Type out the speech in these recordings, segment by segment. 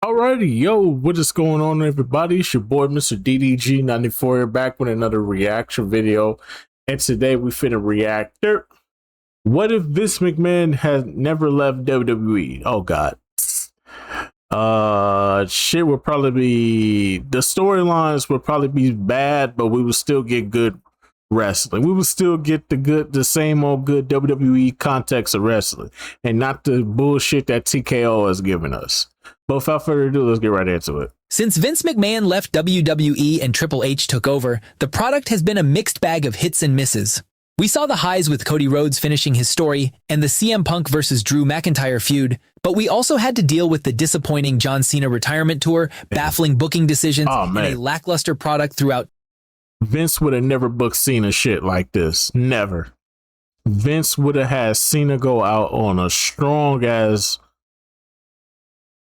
Alrighty, yo, what is going on, everybody? It's your boy, Mr. DDG94, here back with another reaction video. And today we finna react. What if Vince McMahon has never left WWE? Oh God. Shit would probably be, the storylines would probably be bad, but we would still get good wrestling. We would still get the same old good WWE context of wrestling, and not the bullshit that TKO has given us. But without further ado, let's get right into it. Since Vince McMahon left WWE and Triple H took over, the product has been a mixed bag of hits and misses. We saw the highs with Cody Rhodes finishing his story and the CM Punk versus Drew McIntyre feud, but we also had to deal with the disappointing John Cena retirement tour, baffling booking decisions, and a lackluster product throughout. Vince would have never booked Cena shit like this. Never. Vince would have had Cena go out on a strong ass...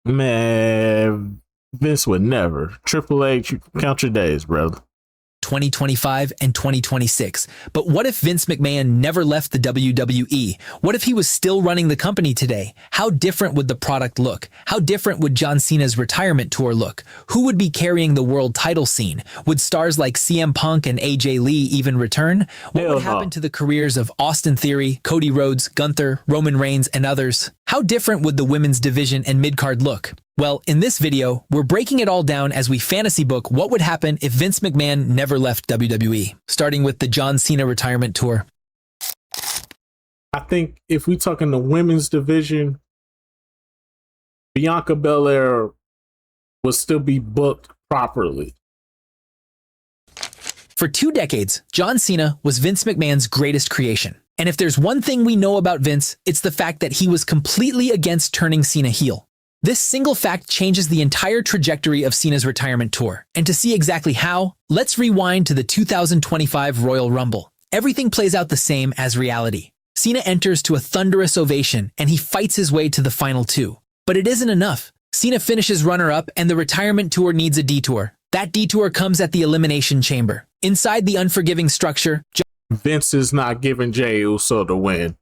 Man, Vince would never. Triple H, count your days, brother. 2025 and 2026. But what if Vince McMahon never left the WWE? What if he was still running the company today? How different would the product look? How different would John Cena's retirement tour look? Who would be carrying the world title scene? Would stars like CM Punk and AJ Lee even return? What would happen to the careers of Austin Theory, Cody Rhodes, Gunther, Roman Reigns, and others? How different would the women's division and mid-card look? Well, in this video, we're breaking it all down as we fantasy book what would happen if Vince McMahon never left WWE, starting with the John Cena retirement tour. I think if we talk in the women's division, Bianca Belair will still be booked properly. For 2 decades, John Cena was Vince McMahon's greatest creation. And if there's one thing we know about Vince, it's the fact that he was completely against turning Cena heel. This single fact changes the entire trajectory of Cena's retirement tour. And to see exactly how, let's rewind to the 2025 Royal Rumble. Everything plays out the same as reality. Cena enters to a thunderous ovation, and he fights his way to the final 2. But it isn't enough. Cena finishes runner-up, and the retirement tour needs a detour. That detour comes at the Elimination Chamber. Inside the unforgiving structure, Vince is not giving Jey Uso the win.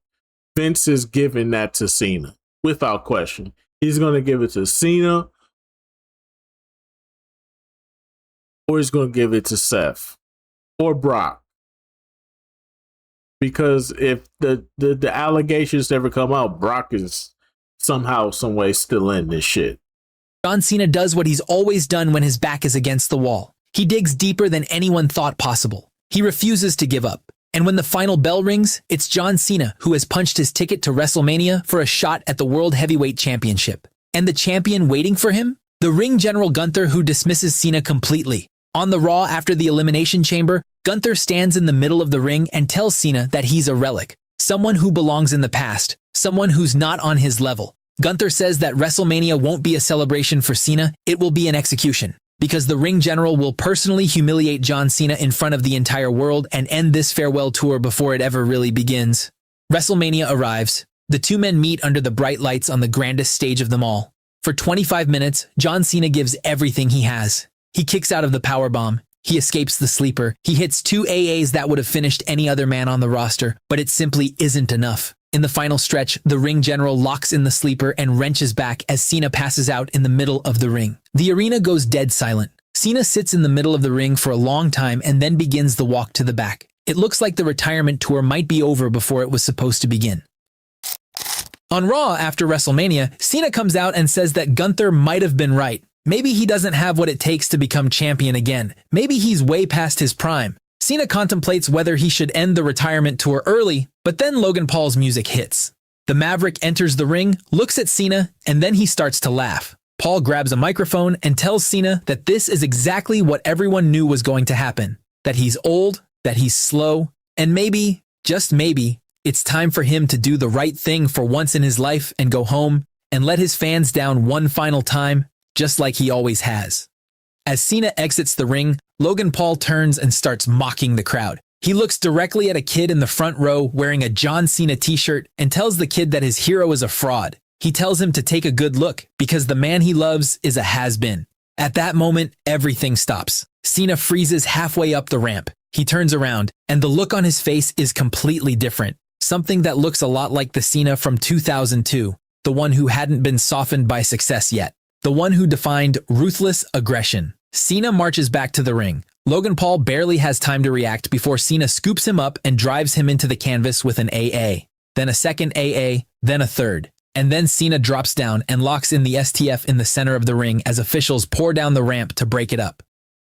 Vince is giving that to Cena, without question. He's going to give it to Cena, or he's going to give it to Seth or Brock. Because if the allegations ever come out, Brock is somehow, some way still in this shit. John Cena does what he's always done when his back is against the wall. He digs deeper than anyone thought possible. He refuses to give up. And when the final bell rings, it's John Cena who has punched his ticket to WrestleMania for a shot at the World Heavyweight Championship. And the champion waiting for him? The ring general Gunther, who dismisses Cena completely. On the Raw after the Elimination Chamber, Gunther stands in the middle of the ring and tells Cena that he's a relic, someone who belongs in the past, someone who's not on his level. Gunther says that WrestleMania won't be a celebration for Cena, it will be an execution. Because the ring general will personally humiliate John Cena in front of the entire world and end this farewell tour before it ever really begins. WrestleMania arrives. The two men meet under the bright lights on the grandest stage of them all. For 25 minutes, John Cena gives everything he has. He kicks out of the powerbomb. He escapes the sleeper. He hits 2 AAs that would have finished any other man on the roster, but it simply isn't enough. In the final stretch, the ring general locks in the sleeper and wrenches back as Cena passes out in the middle of the ring. The arena goes dead silent. Cena sits in the middle of the ring for a long time and then begins the walk to the back. It looks like the retirement tour might be over before it was supposed to begin. On Raw after WrestleMania, Cena comes out and says that Gunther might have been right. Maybe he doesn't have what it takes to become champion again. Maybe he's way past his prime. Cena contemplates whether he should end the retirement tour early, but then Logan Paul's music hits. The Maverick enters the ring, looks at Cena, and then he starts to laugh. Paul grabs a microphone and tells Cena that this is exactly what everyone knew was going to happen. That he's old, that he's slow, and maybe, just maybe, it's time for him to do the right thing for once in his life and go home and let his fans down one final time, just like he always has. As Cena exits the ring, Logan Paul turns and starts mocking the crowd. He looks directly at a kid in the front row wearing a John Cena t-shirt and tells the kid that his hero is a fraud. He tells him to take a good look because the man he loves is a has-been. At that moment, everything stops. Cena freezes halfway up the ramp. He turns around, and the look on his face is completely different. Something that looks a lot like the Cena from 2002, the one who hadn't been softened by success yet. the one who defined ruthless aggression. Cena marches back to the ring. Logan Paul barely has time to react before Cena scoops him up and drives him into the canvas with an AA. Then a second AA, then a third. And then Cena drops down and locks in the STF in the center of the ring as officials pour down the ramp to break it up.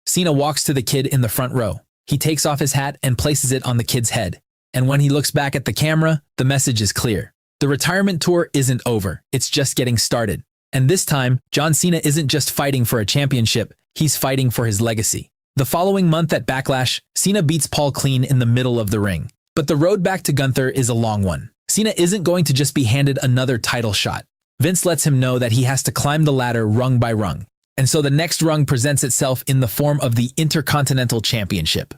Cena walks to the kid in the front row. He takes off his hat and places it on the kid's head. And when he looks back at the camera, the message is clear. The retirement tour isn't over. It's just getting started. And this time, John Cena isn't just fighting for a championship. He's fighting for his legacy. The following month at Backlash, Cena beats Paul clean in the middle of the ring. But the road back to Gunther is a long one. Cena isn't going to just be handed another title shot. Vince lets him know that he has to climb the ladder rung by rung. And so the next rung presents itself in the form of the Intercontinental Championship.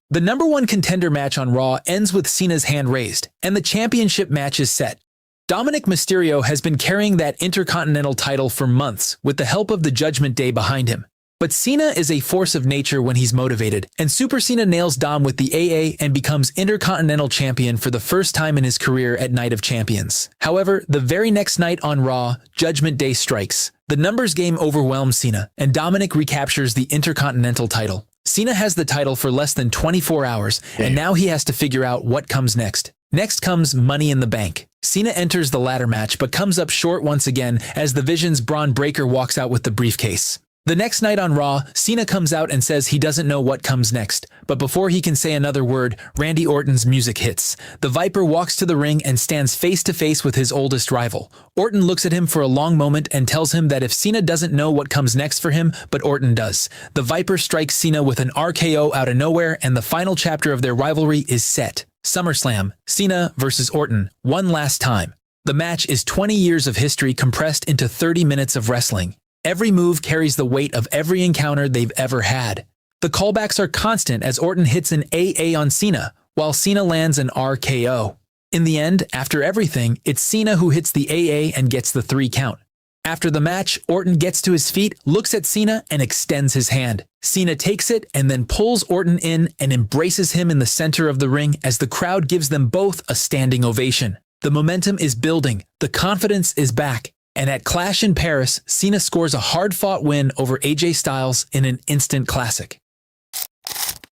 The number one contender match on Raw ends with Cena's hand raised, and the championship match is set. Dominic Mysterio has been carrying that Intercontinental title for months with the help of the Judgment Day behind him. But Cena is a force of nature when he's motivated, and Super Cena nails Dom with the AA and becomes Intercontinental Champion for the first time in his career at Night of Champions. However, the very next night on Raw, Judgment Day strikes. The numbers game overwhelms Cena, and Dominic recaptures the Intercontinental title. Cena has the title for less than 24 hours, and now he has to figure out what comes next. Next comes Money in the Bank. Cena enters the ladder match but comes up short once again as the Vision's Braun Breaker walks out with the briefcase. The next night on Raw, Cena comes out and says he doesn't know what comes next. But before he can say another word, Randy Orton's music hits. The Viper walks to the ring and stands face to face with his oldest rival. Orton looks at him for a long moment and tells him that if Cena doesn't know what comes next for him, but Orton does. The Viper strikes Cena with an RKO out of nowhere, and the final chapter of their rivalry is set. SummerSlam, Cena versus Orton, one last time. The match is 20 years of history compressed into 30 minutes of wrestling. Every move carries the weight of every encounter they've ever had. The callbacks are constant as Orton hits an AA on Cena, while Cena lands an RKO. In the end, after everything, it's Cena who hits the AA and gets the 3 count. After the match, Orton gets to his feet, looks at Cena, and extends his hand. Cena takes it and then pulls Orton in and embraces him in the center of the ring as the crowd gives them both a standing ovation. The momentum is building, the confidence is back. And at Clash in Paris, Cena scores a hard-fought win over AJ Styles in an instant classic.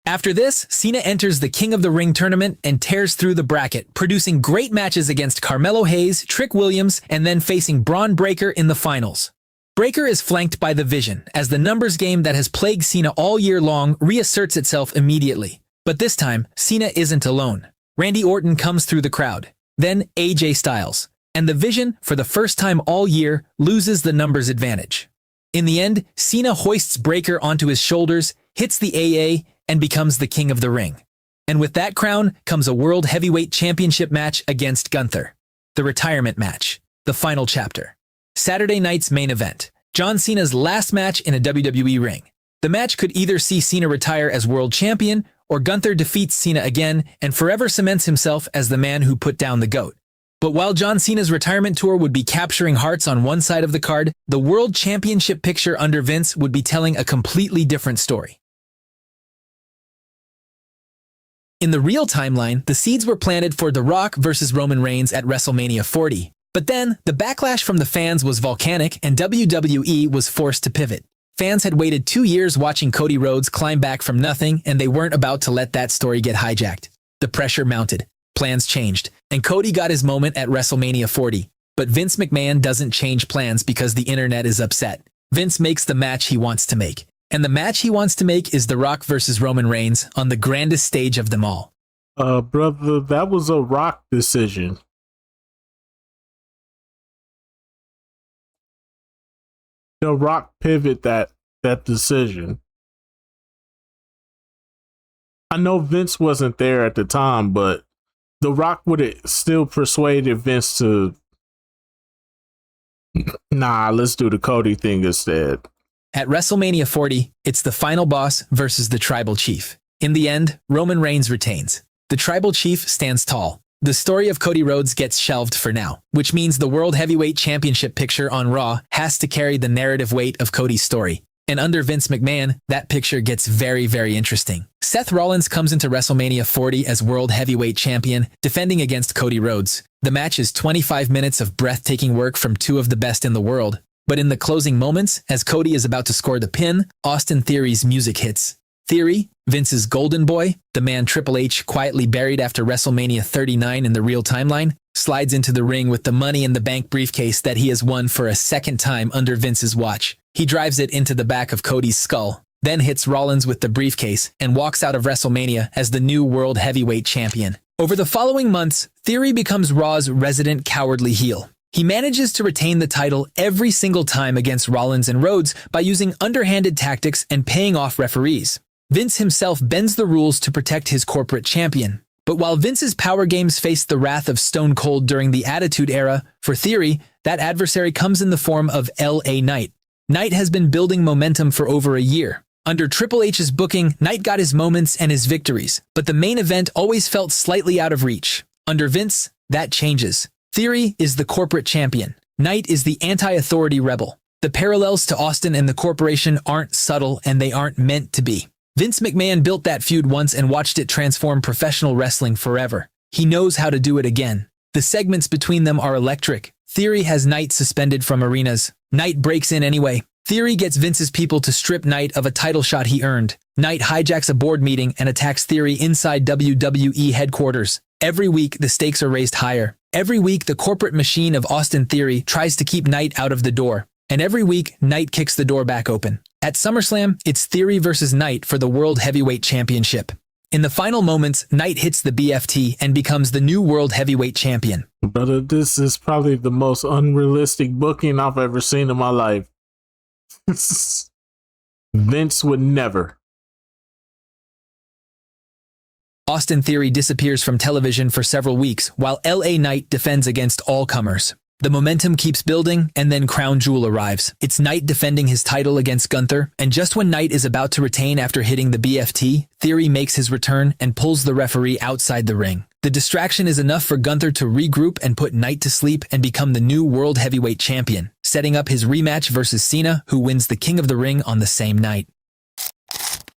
After this, Cena enters the King of the Ring tournament and tears through the bracket, producing great matches against Carmelo Hayes, Trick Williams, and then facing Braun Breaker in the finals. Breaker is flanked by the Vision, as the numbers game that has plagued Cena all year long reasserts itself immediately. But this time, Cena isn't alone. Randy Orton comes through the crowd. Then AJ Styles. And the Vision, for the first time all year, loses the numbers advantage. In the end, Cena hoists Breaker onto his shoulders, hits the AA, and becomes the King of the Ring. And with that crown comes a World Heavyweight Championship match against Gunther. The retirement match. The final chapter. Saturday night's main event. John Cena's last match in a WWE ring. The match could either see Cena retire as world champion, or Gunther defeats Cena again and forever cements himself as the man who put down the GOAT. But while John Cena's retirement tour would be capturing hearts on one side of the card, the World Championship picture under Vince would be telling a completely different story. In the real timeline, the seeds were planted for The Rock versus Roman Reigns at WrestleMania 40. But then, the backlash from the fans was volcanic and WWE was forced to pivot. Fans had waited 2 years watching Cody Rhodes climb back from nothing, and they weren't about to let that story get hijacked. The pressure mounted. Plans changed, and Cody got his moment at WrestleMania 40. But Vince McMahon doesn't change plans because the internet is upset. Vince makes the match he wants to make. And the match he wants to make is The Rock versus Roman Reigns on the grandest stage of them all. Brother, that was a Rock decision. The Rock pivot that decision. I know Vince wasn't there at the time, but The Rock would have still persuaded Vince to, nah, let's do the Cody thing instead. At WrestleMania 40, it's the final boss versus the Tribal Chief. In the end, Roman Reigns retains. The Tribal Chief stands tall. The story of Cody Rhodes gets shelved for now, which means the World Heavyweight Championship picture on Raw has to carry the narrative weight of Cody's story. And under Vince McMahon, that picture gets very, very interesting. Seth Rollins comes into WrestleMania 40 as World Heavyweight Champion, defending against Cody Rhodes. The match is 25 minutes of breathtaking work from two of the best in the world. But in the closing moments, as Cody is about to score the pin, Austin Theory's music hits. Theory, Vince's golden boy, the man Triple H quietly buried after WrestleMania 39 in the real timeline, slides into the ring with the Money in the Bank briefcase that he has won for a second time under Vince's watch. He drives it into the back of Cody's skull, then hits Rollins with the briefcase and walks out of WrestleMania as the new World Heavyweight Champion. Over the following months, Theory becomes Raw's resident cowardly heel. He manages to retain the title every single time against Rollins and Rhodes by using underhanded tactics and paying off referees. Vince himself bends the rules to protect his corporate champion. But while Vince's power games faced the wrath of Stone Cold during the Attitude Era, for Theory, that adversary comes in the form of L.A. Knight. Knight has been building momentum for over a year. Under Triple H's booking, Knight got his moments and his victories, but the main event always felt slightly out of reach. Under Vince, that changes. Theory is the corporate champion. Knight is the anti-authority rebel. The parallels to Austin and the corporation aren't subtle, and they aren't meant to be. Vince McMahon built that feud once and watched it transform professional wrestling forever. He knows how to do it again. The segments between them are electric. Theory has Knight suspended from arenas. Knight breaks in anyway. Theory gets Vince's people to strip Knight of a title shot he earned. Knight hijacks a board meeting and attacks Theory inside WWE headquarters. Every week, the stakes are raised higher. Every week, the corporate machine of Austin Theory tries to keep Knight out of the door. And every week, Knight kicks the door back open. At SummerSlam, it's Theory versus Knight for the World Heavyweight Championship. In the final moments, Knight hits the BFT and becomes the new World Heavyweight Champion. Brother, this is probably the most unrealistic booking I've ever seen in my life. Vince would never. Austin Theory disappears from television for several weeks, while L.A. Knight defends against all comers. The momentum keeps building, and then Crown Jewel arrives. It's Knight defending his title against Gunther, and just when Knight is about to retain after hitting the BFT, Theory makes his return and pulls the referee outside the ring. The distraction is enough for Gunther to regroup and put Knight to sleep and become the new World Heavyweight Champion, setting up his rematch versus Cena, who wins the King of the Ring on the same night.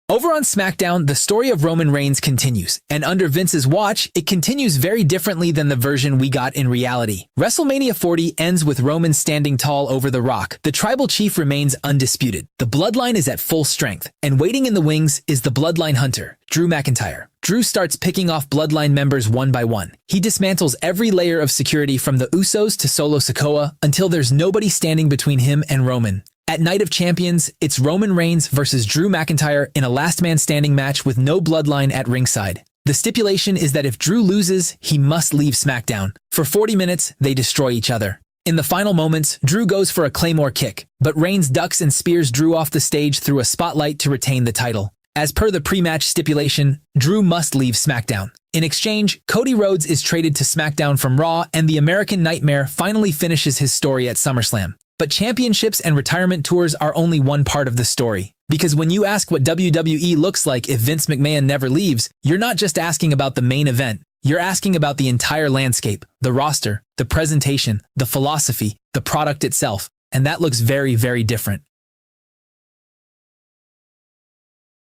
Over on SmackDown, the story of Roman Reigns continues, and under Vince's watch, it continues very differently than the version we got in reality. WrestleMania 40 ends with Roman standing tall over The Rock. The tribal chief remains undisputed. The bloodline is at full strength, and waiting in the wings is the bloodline hunter, Drew McIntyre. Drew starts picking off bloodline members one by one. He dismantles every layer of security from the Usos to Solo Sikoa until there's nobody standing between him and Roman. At Night of Champions, it's Roman Reigns versus Drew McIntyre in a last man standing match with no bloodline at ringside. The stipulation is that if Drew loses, he must leave SmackDown. For 40 minutes, they destroy each other. In the final moments, Drew goes for a Claymore kick, but Reigns ducks and spears Drew off the stage through a spotlight to retain the title. As per the pre-match stipulation, Drew must leave SmackDown. In exchange, Cody Rhodes is traded to SmackDown from Raw, and the American Nightmare finally finishes his story at SummerSlam. But championships and retirement tours are only one part of the story. Because when you ask what WWE looks like if Vince McMahon never leaves, you're not just asking about the main event. You're asking about the entire landscape, the roster, the presentation, the philosophy, the product itself. And that looks very, very different.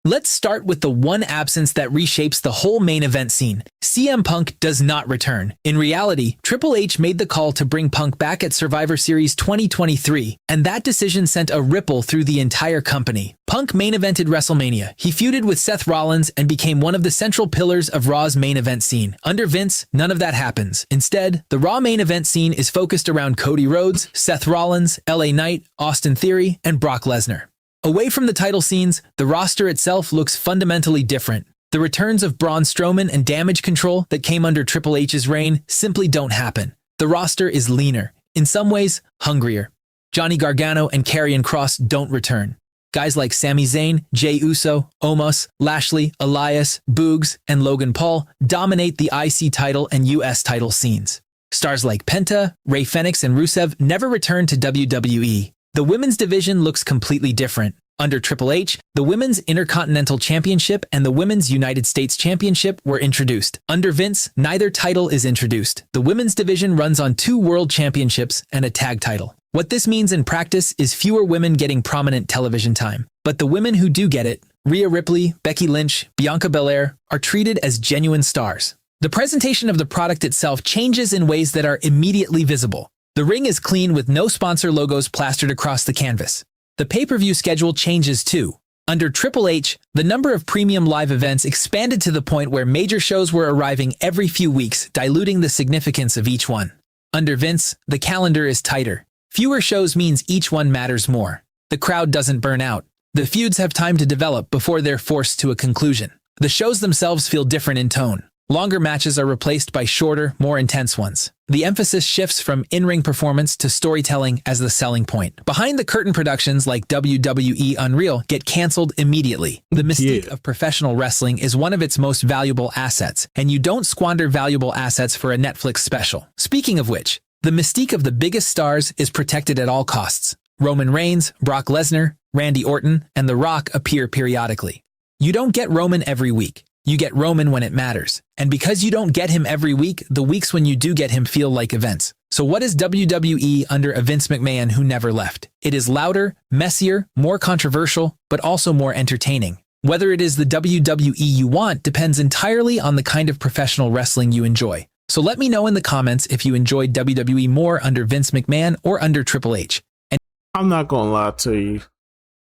Let's start with the one absence that reshapes the whole main event scene. CM Punk does not return. In reality, Triple H made the call to bring Punk back at Survivor Series 2023, and that decision sent a ripple through the entire company. Punk main evented WrestleMania. He feuded with Seth Rollins and became one of the central pillars of Raw's main event scene. Under Vince, none of that happens. Instead, the Raw main event scene is focused around Cody Rhodes, Seth Rollins, LA Knight, Austin Theory, and Brock Lesnar. Away from the title scenes, the roster itself looks fundamentally different. The returns of Braun Strowman and Damage Control that came under Triple H's reign simply don't happen. The roster is leaner, in some ways, hungrier. Johnny Gargano and Karrion Kross don't return. Guys like Sami Zayn, Jey Uso, Omos, Lashley, Elias, Boogs, and Logan Paul dominate the IC title and US title scenes. Stars like Penta, Rey Fenix, and Rusev never return to WWE. The women's division looks completely different. Under Triple H, the Women's Intercontinental Championship and the Women's United States Championship were introduced. Under Vince, neither title is introduced. The women's division runs on 2 world championships and a tag title. What this means in practice is fewer women getting prominent television time. But the women who do get it, Rhea Ripley, Becky Lynch, Bianca Belair, are treated as genuine stars. The presentation of the product itself changes in ways that are immediately visible. The ring is clean with no sponsor logos plastered across the canvas. The pay-per-view schedule changes too. Under Triple H, the number of premium live events expanded to the point where major shows were arriving every few weeks, diluting the significance of each one. Under Vince, the calendar is tighter. Fewer shows means each one matters more. The crowd doesn't burn out. The feuds have time to develop before they're forced to a conclusion. The shows themselves feel different in tone. Longer matches are replaced by shorter, more intense ones. The emphasis shifts from in-ring performance to storytelling as the selling point. Behind-the-curtain productions like WWE Unreal get canceled immediately. The mystique of professional wrestling is one of its most valuable assets, and you don't squander valuable assets for a Netflix special. Speaking of which, the mystique of the biggest stars is protected at all costs. Roman Reigns, Brock Lesnar, Randy Orton, and The Rock appear periodically. You don't get Roman every week. You get Roman when it matters. And because you don't get him every week, the weeks when you do get him feel like events. So what is WWE under a Vince McMahon who never left? It is louder, messier, more controversial, but also more entertaining. Whether it is the WWE you want depends entirely on the kind of professional wrestling you enjoy. So let me know in the comments if you enjoyed WWE more under Vince McMahon or under Triple H. And I'm not gonna lie to you.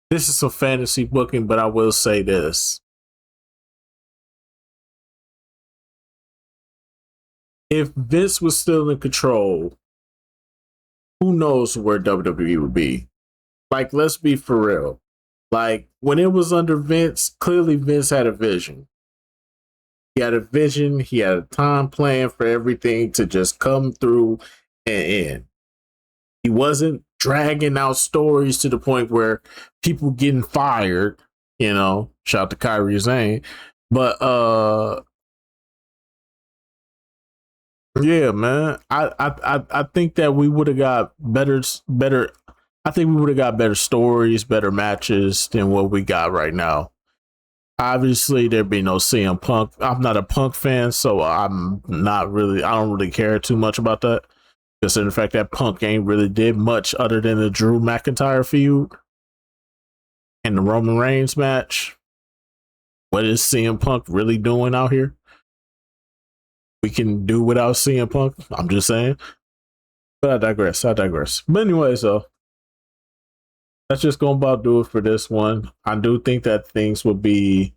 This is some fantasy booking, but I will say this. If Vince was still in control, who knows where WWE would be? Like, let's be for real. Like, when it was under Vince, clearly Vince had a vision. He had a vision. He had a time plan for everything to just come through and end. He wasn't dragging out stories to the point where people getting fired, you know, shout out to Kyrie Zane. But, yeah, man. I think that we would have got better. I think we would have got better stories, better matches than what we got right now. Obviously, there'd be no CM Punk. I'm not a Punk fan, so I don't really care too much about that. Considering the fact that Punk ain't really did much other than the Drew McIntyre feud and the Roman Reigns match. What is CM Punk really doing out here? We can do without CM Punk. I'm just saying. But I digress. But anyways, that's just going to about do it for this one. I do think that things would be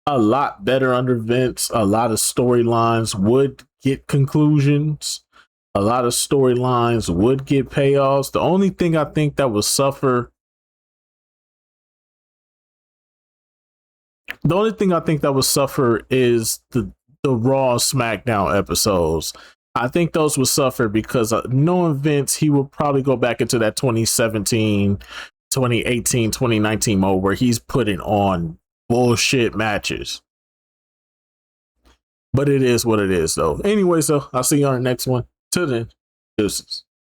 a lot better under Vince. A lot of storylines would get conclusions. A lot of storylines would get payoffs. The only thing I think that would suffer is the Raw SmackDown episodes. I think those would suffer because knowing Vince, he will probably go back into that 2017, 2018, 2019 mode where he's putting on bullshit matches. But it is what it is, though. Anyway, so I'll see you on the next one. Till then, deuces.